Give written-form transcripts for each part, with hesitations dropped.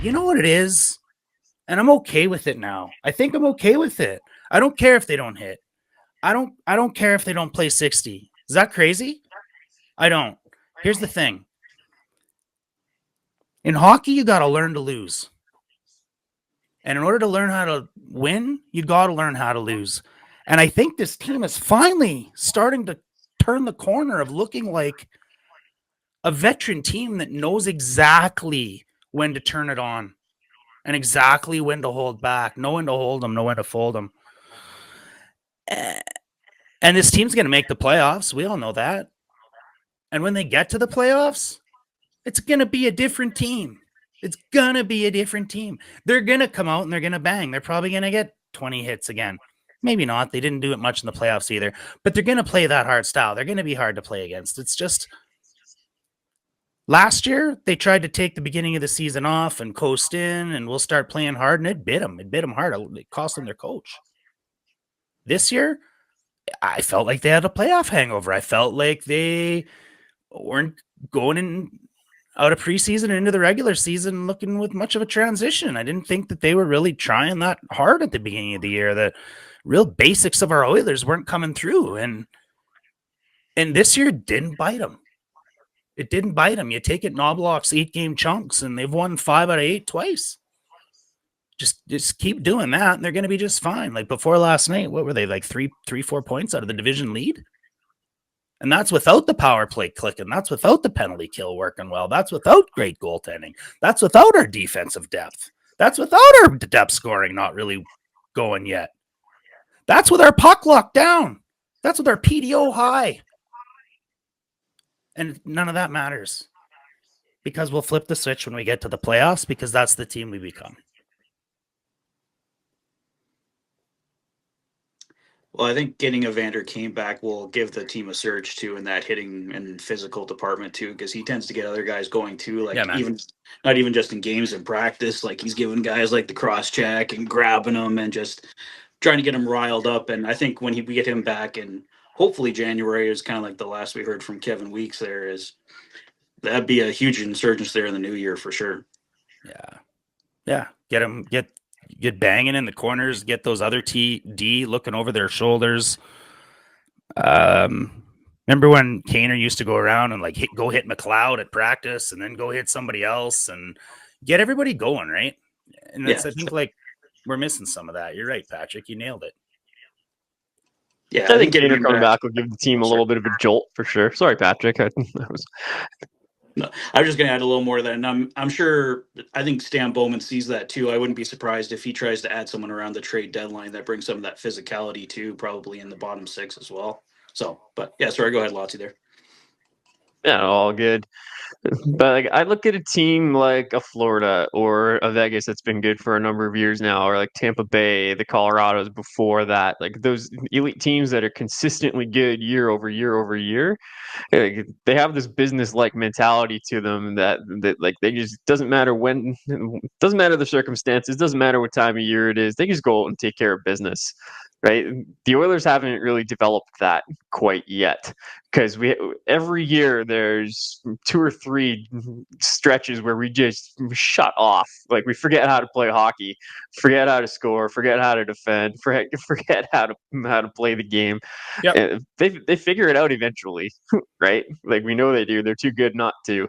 You know what it is? And I'm okay with it now. I think I'm okay with it. I don't care if they don't hit. I don't care if they don't play 60. Is that crazy? I don't. Here's the thing. In hockey, you got to learn to lose. And in order to learn how to win, you got to learn how to lose. And I think this team is finally starting to turn the corner of looking like a veteran team that knows exactly when to turn it on and exactly when to hold back, know when to hold them, know when to fold them. And this team's going to make the playoffs. We all know that. And when they get to the playoffs, it's going to be a different team. It's going to be a different team. They're going to come out and they're going to bang. They're probably going to get 20 hits again. Maybe not. They didn't do it much in the playoffs either. But they're going to play that hard style. They're going to be hard to play against. It's just last year, they tried to take the beginning of the season off and coast in, and we'll start playing hard, and it bit them. It bit them hard. It cost them their coach. This year, I felt like they had a playoff hangover. I felt like they weren't going in out of preseason into the regular season looking with much of a transition. I didn't think that they were really trying that hard at the beginning of the year. The real basics of our Oilers weren't coming through, and this year didn't bite them. It didn't bite them. You take it Knoblauch's 8-game chunks, and they've won 5 out of 8 twice. Just keep doing that, and they're going to be just fine. Like before last night, what were they, like 4 points out of the division lead? And that's without the power play clicking. That's without the penalty kill working well. That's without great goaltending. That's without our defensive depth. That's without our depth scoring not really going yet. That's with our puck locked down. That's with our PDO high. And none of that matters because we'll flip the switch when we get to the playoffs because that's the team we become. Well, I think getting Evander Kane back will give the team a surge too in that hitting and physical department too, because he tends to get other guys going too. Like even not even just in games and practice, like he's giving guys like the cross check and grabbing them and just trying to get them riled up. And I think when we get him back, and hopefully January is kind of like the last we heard from Kevin Weeks. That'd be a huge insurgence there in the new year for sure. Yeah. Get banging in the corners, get those other D looking over their shoulders. Remember when Kaner used to go around and like go hit McLeod at practice and then go hit somebody else and get everybody going, right? And that's, I think, like we're missing some of that. You're right, Patrick. You nailed it. Yeah, I think Kaner coming back will give the team a little bit of a jolt for sure. Sorry, Patrick. No, I was just going to add a little more of that, and I'm sure. I think Stan Bowman sees that too. I wouldn't be surprised if he tries to add someone around the trade deadline that brings some of that physicality too, probably in the bottom 6 as well. So, but yeah, sorry, go ahead, Lotsy there. Yeah, all good. But like, I look at a team like a Florida or a Vegas that's been good for a number of years now, or like Tampa Bay, the Colorados before that, like those elite teams that are consistently good year over year over year. Like, they have this business-like mentality to them that like they just doesn't matter when, doesn't matter the circumstances, doesn't matter what time of year it is. They just go out and take care of business. Right, the Oilers haven't really developed that quite yet because every year there's 2 or 3 stretches where we just shut off, like we forget how to play hockey, forget how to score, forget how to defend, forget how to play the game. Yeah, they figure it out eventually, right? Like we know they do. They're too good not to,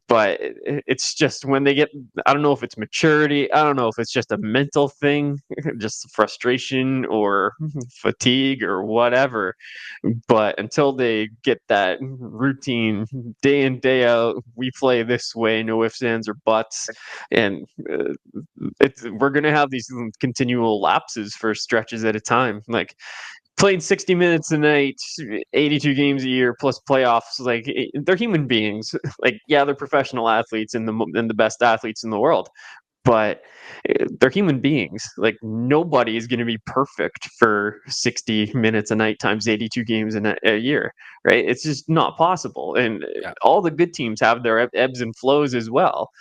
but it's just when they get, I don't know if it's maturity, I don't know if it's just a mental thing, just frustration or fatigue or whatever, but until they get that routine day in day out, we play this way, no ifs, ands, or buts, and we're gonna have these continual lapses for stretches at a time. Like playing 60 minutes a night, 82 games a year plus playoffs, like they're human beings. Like, yeah, they're professional athletes and the best athletes in the world, but they're human beings. Like nobody is going to be perfect for 60 minutes a night times 82 games in a year, right? It's just not possible. And all the good teams have their ebbs and flows as well.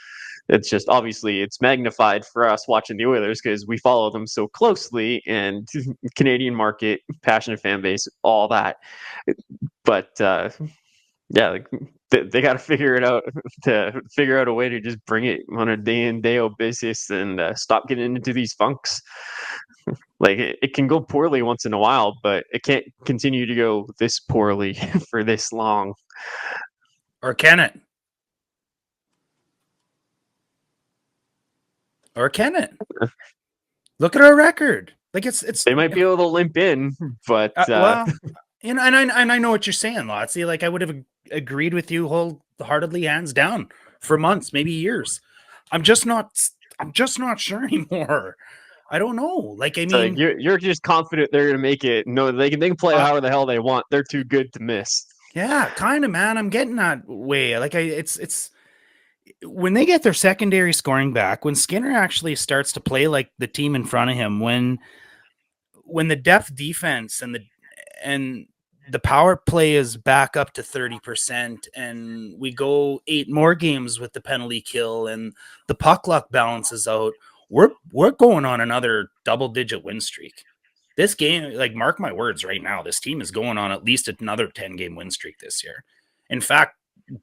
It's just obviously it's magnified for us watching the Oilers because we follow them so closely, and Canadian market, passionate fan base, all that. But Yeah, like they got to figure it out to figure out a way to just bring it on a day in day out basis and stop getting into these funks. Like it can go poorly once in a while, but it can't continue to go this poorly for this long. Or can it? Or can it? Look at our record. Like it's They might be able to limp in, but well, and I know what you're saying, Lotsy. Like I would have agreed with you wholeheartedly, hands down, for months, maybe years. I'm just not sure anymore. I don't know. Like, I mean, like you're just confident they're gonna make it. No, they can play however the hell they want. They're too good to miss. Yeah, kind of, man. I'm getting that way. Like it's when they get their secondary scoring back, when Skinner actually starts to play like the team in front of him, when the depth defense and the power play is back up to 30%, and we go 8 more games with the penalty kill, and the puck luck balances out, we're going on another double-digit win streak. This game, like, mark my words right now, this team is going on at least another 10-game win streak this year. In fact,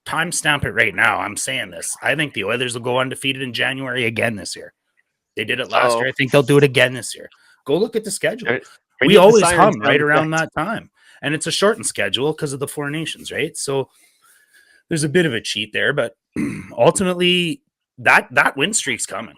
timestamp it right now. I'm saying this. I think the Oilers will go undefeated in January again this year. They did it last year. I think they'll do it again this year. Go look at the schedule. We always hum right around that time. And it's a shortened schedule because of the 4 nations, right? So there's a bit of a cheat there, but ultimately that win streak's coming.